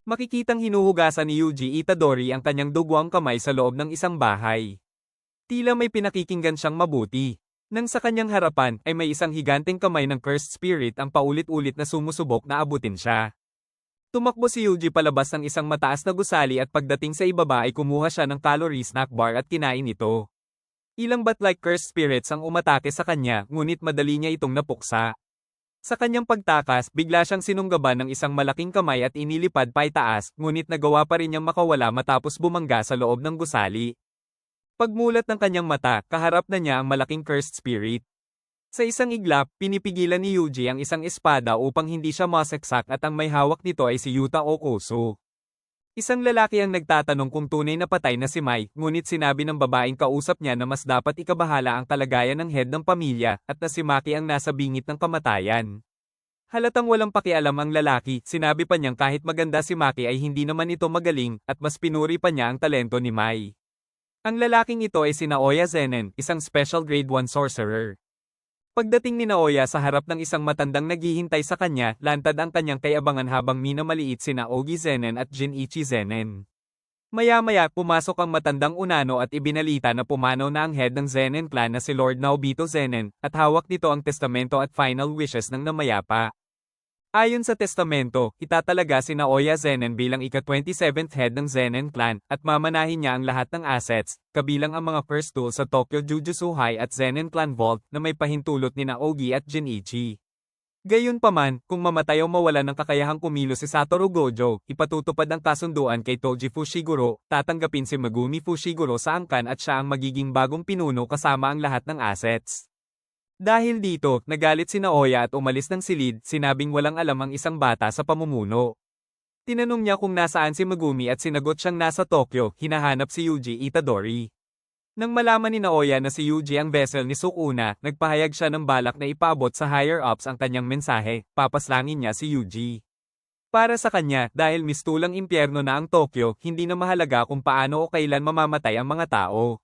Makikitang hinuhugasan ni Yuji Itadori ang kanyang duguang kamay sa loob ng isang bahay. Tila may pinakikinggan siyang mabuti. Nang sa kanyang harapan ay may isang higanteng kamay ng cursed spirit ang paulit-ulit na sumusubok na abutin siya. Tumakbo si Yuji palabas ng isang mataas na gusali at pagdating sa ibaba ay kumuha siya ng calorie snack bar at kinain ito. Ilang bat-like cursed spirits ang umatake sa kanya, ngunit madali niya itong napuksa. Sa kanyang pagtakas, bigla siyang sinunggaban ng isang malaking kamay at inilipad paitaas, ngunit nagawa pa rin niyang makawala matapos bumangga sa loob ng gusali. Pagmulat ng kanyang mata, kaharap na niya ang malaking cursed spirit. Sa isang iglap, pinipigilan ni Yuji ang isang espada upang hindi siya masaksak at ang may hawak nito ay si Yuta Okoso. Isang lalaki ang nagtatanong kung tunay na patay na si Mai, ngunit sinabi ng babaeng kausap niya na mas dapat ikabahala ang kalagayan ng head ng pamilya at na si Maki ang nasa bingit ng kamatayan. Halatang walang pakialam ang lalaki, sinabi pa niyang kahit maganda si Maki ay hindi naman ito magaling at mas pinuri pa niya ang talento ni Mai. Ang lalaking ito ay si Naoya Zenen, isang special grade 1 sorcerer. Pagdating ni Naoya sa harap ng isang matandang naghihintay sa kanya, lantad ang kanyang kayabangan habang minamaliit sina Ogi Zenen at Jinichi Zenen. Maya-maya, pumasok ang matandang Unano at ibinalita na pumanaw na ang head ng Zenen clan na si Lord Naobito Zenen, at hawak nito ang testamento at final wishes ng namayapa. Ayon sa testamento, itatalaga si Naoya Zenen bilang ika-27th head ng Zenen clan, at mamanahin niya ang lahat ng assets, kabilang ang mga first tools sa Tokyo Jujutsu High at Zenen Clan Vault na may pahintulot ni Naogi at Jinichi. Gayunpaman, kung mamatay o mawalan ng kakayahang kumilos si Satoru Gojo, ipatutupad ang kasunduan kay Toji Fushiguro, tatanggapin si Megumi Fushiguro sa angkan at siya ang magiging bagong pinuno kasama ang lahat ng assets. Dahil dito, nagalit si Naoya at umalis ng silid, sinabing walang alam ang isang bata sa pamumuno. Tinanong niya kung nasaan si Megumi at sinagot siyang nasa Tokyo, hinahanap si Yuji Itadori. Nang malaman ni Naoya na si Yuji ang vessel ni Sukuna, nagpahayag siya ng balak na ipaabot sa higher-ups ang kanyang mensahe, papaslangin niya si Yuji. Para sa kanya, dahil mistulang impyerno na ang Tokyo, hindi na mahalaga kung paano o kailan mamamatay ang mga tao.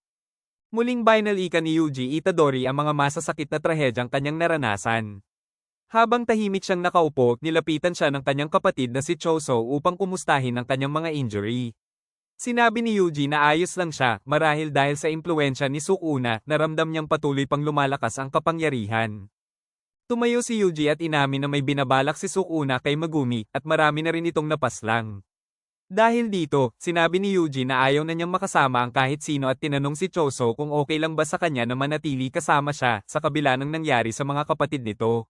Muling binalikan ni Yuji Itadori ang mga masasakit na trahedyang kanyang naranasan. Habang tahimik siyang nakaupo, nilapitan siya ng kanyang kapatid na si Choso upang kumustahin ang kanyang mga injury. Sinabi ni Yuji na ayos lang siya, marahil dahil sa impluwensya ni Sukuna, naramdam niyang patuloy pang lumalakas ang kapangyarihan. Tumayo si Yuji at inamin na may binabalak si Sukuna kay Megumi, at marami na rin itong napaslang. Dahil dito, sinabi ni Yuji na ayaw na niyang makasama ang kahit sino at tinanong si Choso kung okay lang ba sa kanya na manatili kasama siya sa kabila ng nangyari sa mga kapatid nito.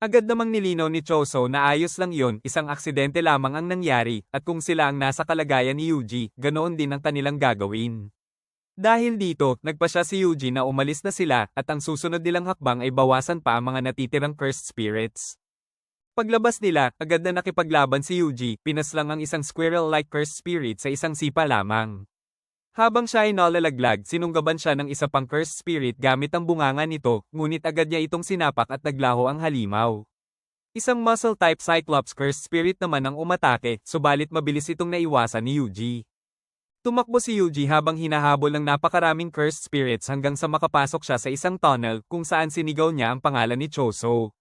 Agad namang nilinaw ni Choso na ayos lang yon, isang aksidente lamang ang nangyari, at kung sila ang nasa kalagayan ni Yuji, ganoon din ang kanilang gagawin. Dahil dito, nagpa siya si Yuji na umalis na sila, at ang susunod nilang hakbang ay bawasan pa ang mga natitirang cursed spirits. Paglabas nila, agad na nakipaglaban si Yuji, pinaslang ang isang squirrel-like cursed spirit sa isang sipa lamang. Habang siya ay nalalaglag, sinunggaban siya ng isa pang cursed spirit gamit ang bunganga nito, ngunit agad niya itong sinapak at naglaho ang halimaw. Isang muscle-type Cyclops cursed spirit naman ang umatake, subalit mabilis itong naiwasan ni Yuji. Tumakbo si Yuji habang hinahabol ng napakaraming cursed spirits hanggang sa makapasok siya sa isang tunnel kung saan sinigaw niya ang pangalan ni Choso.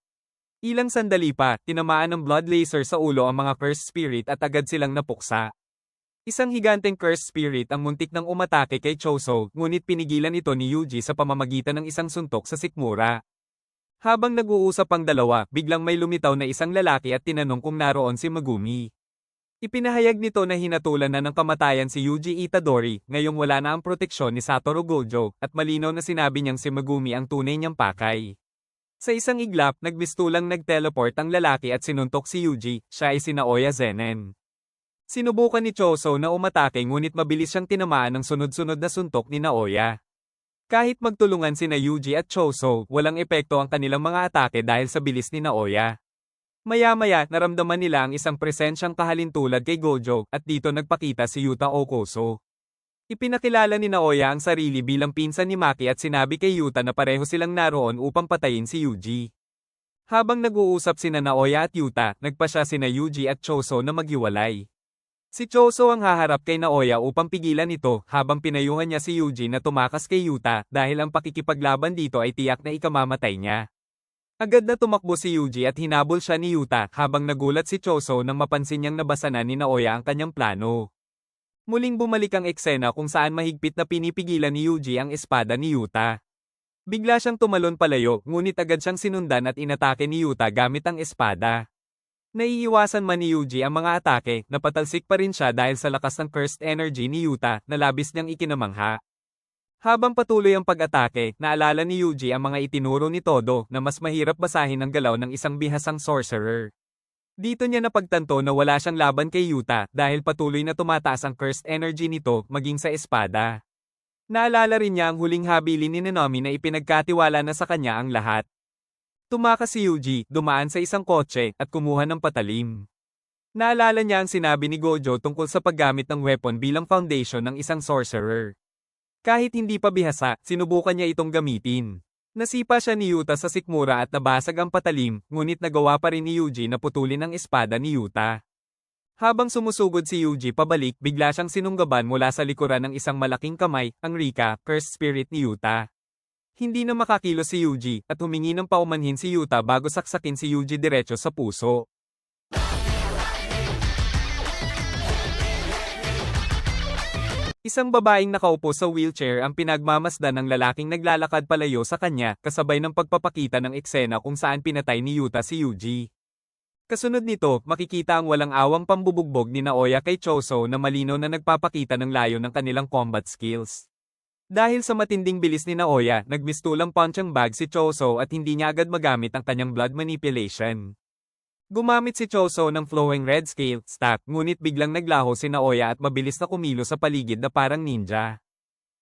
Ilang sandali pa, tinamaan ng blood laser sa ulo ang mga cursed spirit at agad silang napuksa. Isang higanteng cursed spirit ang muntik ng umatake kay Choso, ngunit pinigilan ito ni Yuji sa pamamagitan ng isang suntok sa sikmura. Habang nag-uusap ang dalawa, biglang may lumitaw na isang lalaki at tinanong kung naroon si Megumi. Ipinahayag nito na hinatulan na ng kamatayan si Yuji Itadori, ngayong wala na ang proteksyon ni Satoru Gojo, at malinaw na sinabi niyang si Megumi ang tunay niyang pakay. Sa isang iglap, nagbistulang nag-teleport ang lalaki at sinuntok si Yuji, siya ay si Naoya Zenen. Sinubukan ni Choso na umatake ngunit mabilis siyang tinamaan ng sunod-sunod na suntok ni Naoya. Kahit magtulungan sina Yuji at Choso, walang epekto ang kanilang mga atake dahil sa bilis ni Naoya. Maya-maya, naramdaman nila ang isang presensyang kahalintulad kay Gojo, at dito nagpakita si Yuta Okoso. Ipinakilala ni Naoya ang sarili bilang pinsan ni Maki at sinabi kay Yuta na pareho silang naroon upang patayin si Yuji. Habang nag-uusap sina Naoya at Yuta, nagpa siya sina Yuji at Choso na maghiwalay. Si Choso ang haharap kay Naoya upang pigilan ito, habang pinayuhan niya si Yuji na tumakas kay Yuta dahil ang pakikipaglaban dito ay tiyak na ikamamatay niya. Agad na tumakbo si Yuji at hinabol siya ni Yuta habang nagulat si Choso nang mapansin niyang nabasa na ni Naoya ang kanyang plano. Muling bumalik ang eksena kung saan mahigpit na pinipigilan ni Yuji ang espada ni Yuta. Bigla siyang tumalon palayo, ngunit agad siyang sinundan at inatake ni Yuta gamit ang espada. Naiiwasan man ni Yuji ang mga atake, napatalsik pa rin siya dahil sa lakas ng cursed energy ni Yuta na labis niyang ikinamangha. Habang patuloy ang pag-atake, naalala ni Yuji ang mga itinuro ni Todo na mas mahirap basahin ang galaw ng isang bihasang sorcerer. Dito niya napagtanto na wala siyang laban kay Yuta dahil patuloy na tumataas ang cursed energy nito maging sa espada. Naalala rin niya ang huling habilin ni Nanami na ipinagkatiwala na sa kanya ang lahat. Tumakas si Yuji, dumaan sa isang kotse, at kumuha ng patalim. Naalala niya ang sinabi ni Gojo tungkol sa paggamit ng weapon bilang foundation ng isang sorcerer. Kahit hindi pa bihasa, sinubukan niya itong gamitin. Nasipa siya ni Yuta sa sikmura at nabasag ang patalim, ngunit nagawa pa rin ni Yuji na putulin ang espada ni Yuta. Habang sumusugod si Yuji pabalik, bigla siyang sinunggaban mula sa likuran ng isang malaking kamay, ang Rika, cursed spirit ni Yuta. Hindi na makakilos si Yuji, at humingi ng paumanhin si Yuta bago saksakin si Yuji diretso sa puso. Isang babaeng nakaupo sa wheelchair ang pinagmamasdan ng lalaking naglalakad palayo sa kanya, kasabay ng pagpapakita ng eksena kung saan pinatay ni Yuta si Yuji. Kasunod nito, makikita ang walang awang pambubugbog ni Naoya kay Choso na malinaw na nagpapakita ng layo ng kanilang combat skills. Dahil sa matinding bilis ni Naoya, nagmistulang punching bag si Choso at hindi niya agad magamit ang kanyang blood manipulation. Gumamit si Choso ng flowing red scale staff, ngunit biglang naglaho si Naoya at mabilis na kumilos sa paligid na parang ninja.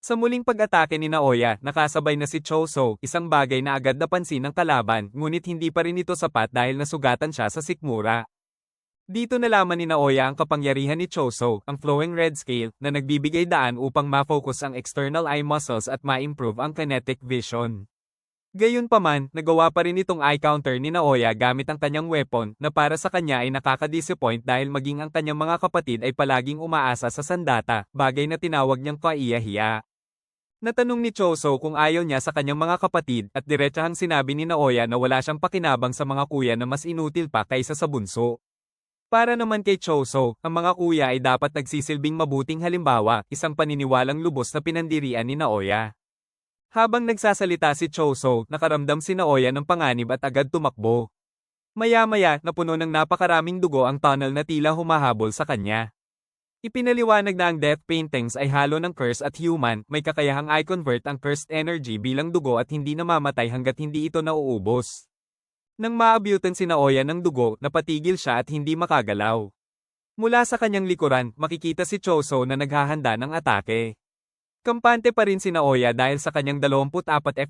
Sa muling pag-atake ni Naoya, nakasabay na si Choso, isang bagay na agad napansin ng kalaban, ngunit hindi pa rin ito sapat dahil nasugatan siya sa sikmura. Dito nalaman ni Naoya ang kapangyarihan ni Choso, ang flowing red scale, na nagbibigay daan upang ma-focus ang external eye muscles at ma-improve ang kinetic vision. Gayunpaman, nagawa pa rin itong eye counter ni Naoya gamit ang kanyang weapon, na para sa kanya ay nakaka-disappoint dahil maging ang kanyang mga kapatid ay palaging umaasa sa sandata, bagay na tinawag niyang kaiya-hiya. Natanong ni Choso kung ayaw niya sa kanyang mga kapatid at diretsahang sinabi ni Naoya na wala siyang pakinabang sa mga kuya na mas inutil pa kaysa sa bunso. Para naman kay Choso, ang mga kuya ay dapat nagsisilbing mabuting halimbawa, isang paniniwalang lubos na pinandirian ni Naoya. Habang nagsasalita si Choso, nakaramdam si Naoya ng panganib at agad tumakbo. Maya-maya, napuno ng napakaraming dugo ang tunnel na tila humahabol sa kanya. Ipinaliwanag na ang death paintings ay halo ng curse at human, may kakayahang i-convert ang cursed energy bilang dugo at hindi namamatay hanggat hindi ito nauubos. Nang maabutan si Naoya ng dugo, napatigil siya at hindi makagalaw. Mula sa kanyang likuran, makikita si Choso na naghahanda ng atake. Kampante pa rin si Naoya dahil sa kanyang 24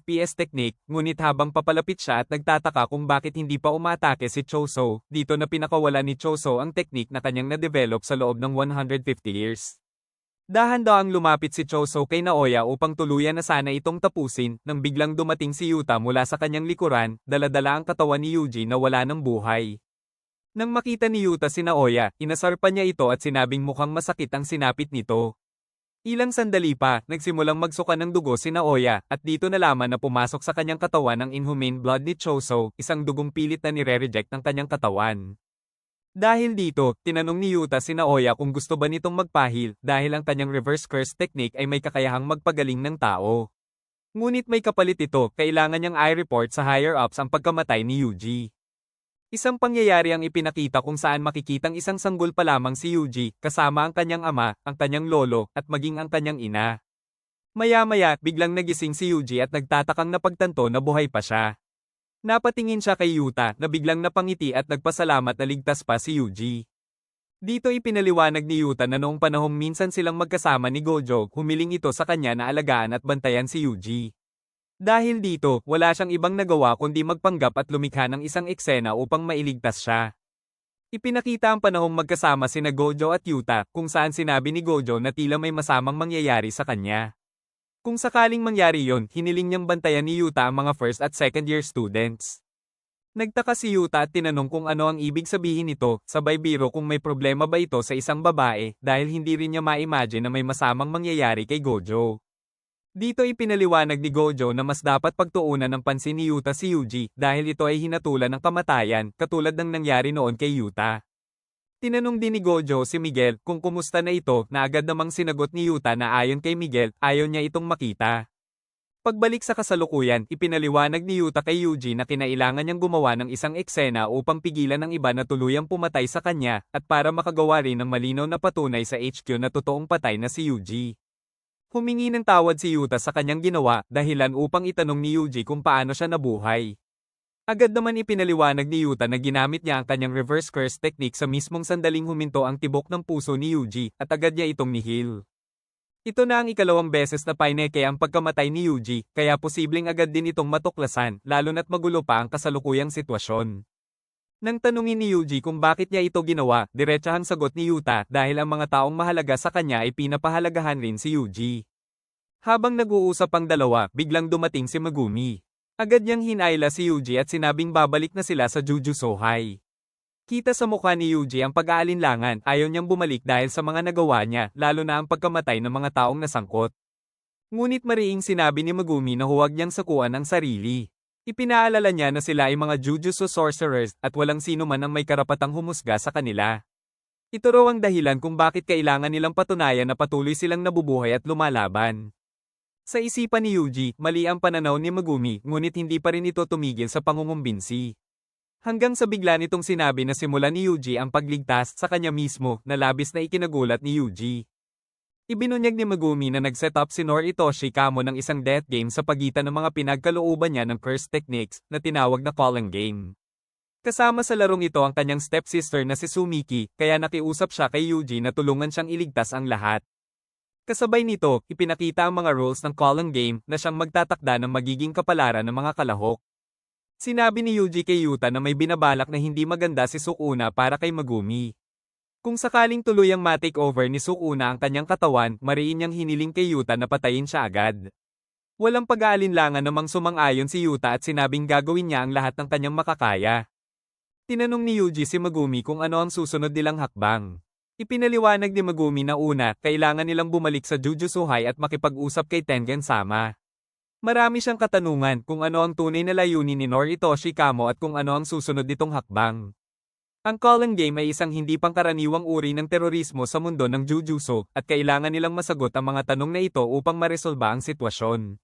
FPS technique, ngunit habang papalapit siya at nagtataka kung bakit hindi pa umatake si Choso, dito na pinakawala ni Choso ang technique na kanyang na-develop sa loob ng 150 years. Dahan-dahang lumapit si Choso kay Naoya upang tuluyan na sana itong tapusin, nang biglang dumating si Yuta mula sa kanyang likuran, dala-dala ang katawan ni Yuji na wala ng buhay. Nang makita ni Yuta si Naoya, inasar pa niya ito at sinabing mukhang masakit ang sinapit nito. Ilang sandali pa, nagsimulang magsuka ng dugo si Naoya, at dito nalaman na pumasok sa kanyang katawan ang inhumane blood ni Choso, isang dugong pilit na nire-reject ng kanyang katawan. Dahil dito, tinanong ni Yuta si Naoya kung gusto ba nitong magpahil, dahil ang kanyang reverse curse technique ay may kakayahang magpagaling ng tao. Ngunit may kapalit ito, kailangan niyang i-report sa higher-ups ang pagkamatay ni Yuji. Isang pangyayari ang ipinakita kung saan makikitang isang sanggol pa lamang si Yuji, kasama ang kanyang ama, ang kanyang lolo, at maging ang kanyang ina. Maya-maya, biglang nagising si Yuji at nagtatakang napagtanto na buhay pa siya. Napatingin siya kay Yuta na biglang napangiti at nagpasalamat na ligtas pa si Yuji. Dito ipinaliwanag ni Yuta na noong panahong minsan silang magkasama ni Gojo, humiling ito sa kanya na alagaan at bantayan si Yuji. Dahil dito, wala siyang ibang nagawa kundi magpanggap at lumikha ng isang eksena upang mailigtas siya. Ipinakita ang panahong magkasama sina Gojo at Yuta, kung saan sinabi ni Gojo na tila may masamang mangyayari sa kanya. Kung sakaling mangyari yon, hiniling niyang bantayan ni Yuta ang mga first at second year students. Nagtaka si Yuta at tinanong kung ano ang ibig sabihin nito, sabay biro kung may problema ba ito sa isang babae, dahil hindi rin niya ma-imagine na may masamang mangyayari kay Gojo. Dito ipinaliwanag ni Gojo na mas dapat pagtuunan ng pansin ni Yuta si Yuji dahil ito ay hinatulan ng kamatayan katulad ng nangyari noon kay Yuta. Tinanong din ni Gojo si Miguel kung kumusta na ito na agad namang sinagot ni Yuta na ayon kay Miguel ayaw niya itong makita. Pagbalik sa kasalukuyan, ipinaliwanag ni Yuta kay Yuji na kinailangan niyang gumawa ng isang eksena upang pigilan ng iba na tuluyang pumatay sa kanya at para makagawa rin ng malinaw na patunay sa HQ na totoong patay na si Yuji. Humingi ng tawad si Yuta sa kanyang ginawa dahilan upang itanong ni Yuji kung paano siya nabuhay. Agad naman ipinaliwanag ni Yuta na ginamit niya ang kanyang reverse curse technique sa mismong sandaling huminto ang tibok ng puso ni Yuji at agad niya itong nihil. Ito na ang ikalawang beses na paineke ang pagkamatay ni Yuji, kaya posibleng agad din itong matuklasan, lalo na't magulo pa ang kasalukuyang sitwasyon. Nang tanungin ni Yuji kung bakit niya ito ginawa, diretsahang sagot ni Yuta dahil ang mga taong mahalaga sa kanya ay pinapahalagahan rin si Yuji. Habang nag-uusap ang dalawa, biglang dumating si Megumi. Agad niyang hinayla si Yuji at sinabing babalik na sila sa Jujutsu High. Kita sa mukha ni Yuji ang pag-aalinlangan, ayaw niyang bumalik dahil sa mga nagawa niya, lalo na ang pagkamatay ng mga taong nasangkot. Ngunit mariing sinabi ni Megumi na huwag niyang sakuan ang sarili. Ipinaalala niya na sila ay mga Jujutsu sorcerers at walang sino man ang may karapatang humusga sa kanila. Ito raw ang dahilan kung bakit kailangan nilang patunayan na patuloy silang nabubuhay at lumalaban. Sa isipan ni Yuji, mali ang pananaw ni Megumi, ngunit hindi pa rin ito tumigil sa pangungumbinsi. Hanggang sa bigla nitong sinabi na simulan ni Yuji ang pagligtas sa kanya mismo na labis na ikinagulat ni Yuji. Ibinunyag ni Megumi na nag-set up si Noritoshi Kamo ng isang death game sa pagitan ng mga pinagkalooban niya ng curse techniques na tinawag na calling game. Kasama sa larong ito ang kanyang stepsister na si Sumiki, kaya nakiusap siya kay Yuji na tulungan siyang iligtas ang lahat. Kasabay nito, ipinakita ang mga rules ng calling game na siyang magtatakda ng magiging kapalaran ng mga kalahok. Sinabi ni Yuji kay Yuta na may binabalak na hindi maganda si Sukuna para kay Megumi. Kung sakaling tuluyang ma-take over ni Sukuna ang kanyang katawan, mariin niyang hiniling kay Yuta na patayin siya agad. Walang pag-aalinlangan namang sumang-ayon si Yuta at sinabing gagawin niya ang lahat ng kanyang makakaya. Tinanong ni Yuji si Megumi kung ano ang susunod nilang hakbang. Ipinaliwanag ni Megumi na una, kailangan nilang bumalik sa Jujutsu High at makipag-usap kay Tengen-sama. Marami siyang katanungan kung ano ang tunay na layunin ni Noritoshi Kamo at kung ano ang susunod nitong hakbang. Ang calling game ay isang hindi pangkaraniwang uri ng terorismo sa mundo ng Jujutsu at kailangan nilang masagot ang mga tanong na ito upang maresolba ang sitwasyon.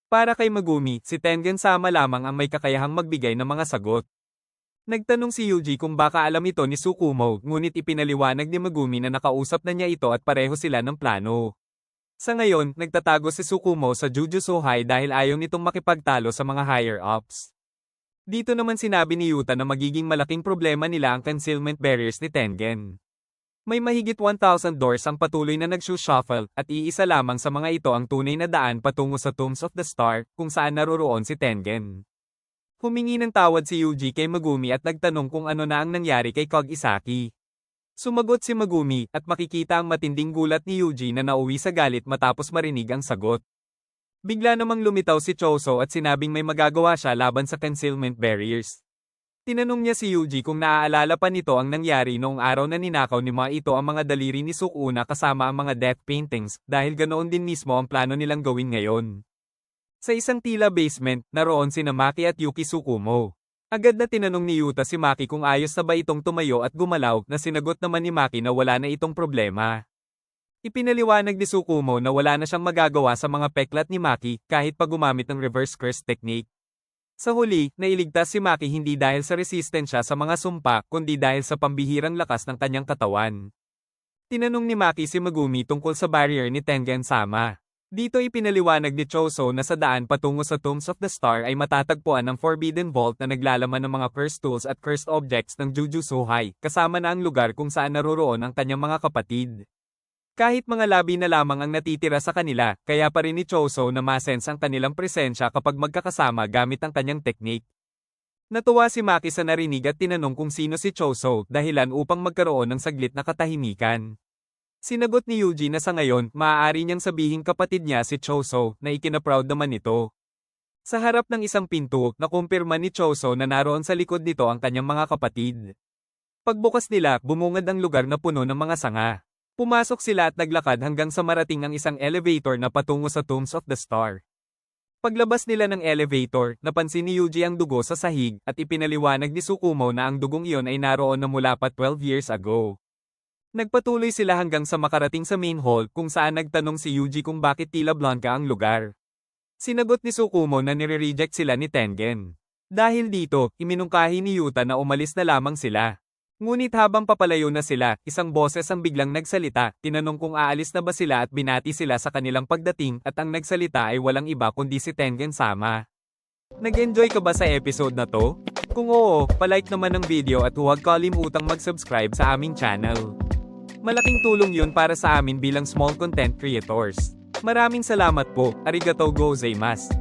Para kay Megumi, si Tengen-sama lamang ang may kakayahang magbigay ng mga sagot. Nagtanong si Yuji kung baka alam ito ni Tsukumo, ngunit ipinaliwanag ni Megumi na nakausap na niya ito at pareho sila ng plano. Sa ngayon, nagtatago si Tsukumo sa Jujutsu High dahil ayaw nitong makipagtalo sa mga higher-ups. Dito naman sinabi ni Yuta na magiging malaking problema nila ang concealment barriers ni Tengen. May mahigit 1,000 doors ang patuloy na nag-shuffle at iisa lamang sa mga ito ang tunay na daan patungo sa Tombs of the Star kung saan naroroon si Tengen. Humingi ng tawad si Yuji kay Megumi at nagtanong kung ano na ang nangyari kay Kogisaki. Sumagot si Megumi at makikita ang matinding gulat ni Yuji na nauwi sa galit matapos marinig ang sagot. Bigla namang lumitaw si Choso at sinabing may magagawa siya laban sa concealment barriers. Tinanong niya si Yuji kung naaalala pa nito ang nangyari noong araw na ninakaw ni ito ang mga daliri ni Sukuna kasama ang mga death paintings dahil ganoon din mismo ang plano nilang gawin ngayon. Sa isang tila basement, naroon sina Maki at Yuki Tsukumo. Agad na tinanong ni Yuta si Maki kung ayos na ba itong tumayo at gumalaw na sinagot naman ni Maki na wala na itong problema. Ipinaliwanag ni Tsukumo na wala na siyang magagawa sa mga peklat ni Maki kahit pa gumamit ng reverse curse technique. Sa huli, nailigtas si Maki hindi dahil sa resistensya sa mga sumpa kundi dahil sa pambihirang lakas ng kanyang katawan. Tinanong ni Maki si Megumi tungkol sa barrier ni Tengen-sama. Dito ipinaliwanag ni Choso na sa daan patungo sa Tombs of the Star ay matatagpuan ang Forbidden Vault na naglalaman ng mga cursed tools at cursed objects ng Jujutsu High, kasama na ang lugar kung saan naroroon ang kanyang mga kapatid. Kahit mga labi na lamang ang natitira sa kanila, kaya pa rin ni Choso na masense ang kanilang presensya kapag magkakasama gamit ang kanyang teknik. Natuwa si Maki sa narinig at tinanong kung sino si Choso, dahilan upang magkaroon ng saglit na katahimikan. Sinagot ni Yuji na sa ngayon, maaari niyang sabihing kapatid niya si Choso, na ikinaproud naman ito. Sa harap ng isang pinto, nakumpirma ni Choso na naroon sa likod nito ang kanyang mga kapatid. Pagbukas nila, bumungad ang lugar na puno ng mga sanga. Pumasok sila at naglakad hanggang sa marating ang isang elevator na patungo sa Tombs of the Star. Paglabas nila ng elevator, napansin ni Yuji ang dugo sa sahig at ipinaliwanag ni Tsukumo na ang dugong iyon ay naroon na mula pa 12 years ago. Nagpatuloy sila hanggang sa makarating sa main hall kung saan nagtanong si Yuji kung bakit tila Blanca ang lugar. Sinagot ni Tsukumo na nire-reject sila ni Tengen. Dahil dito, iminungkahi ni Yuta na umalis na lamang sila. Ngunit habang papalayo na sila, isang boses ang biglang nagsalita, tinanong kung aalis na ba sila at binati sila sa kanilang pagdating at ang nagsalita ay walang iba kundi si Tengen Sama. Nag-enjoy ka ba sa episode na to? Kung oo, palike naman ng video at huwag kalimutang mag-subscribe sa aming channel. Malaking tulong yun para sa amin bilang small content creators. Maraming salamat po, arigatou gozaimasu.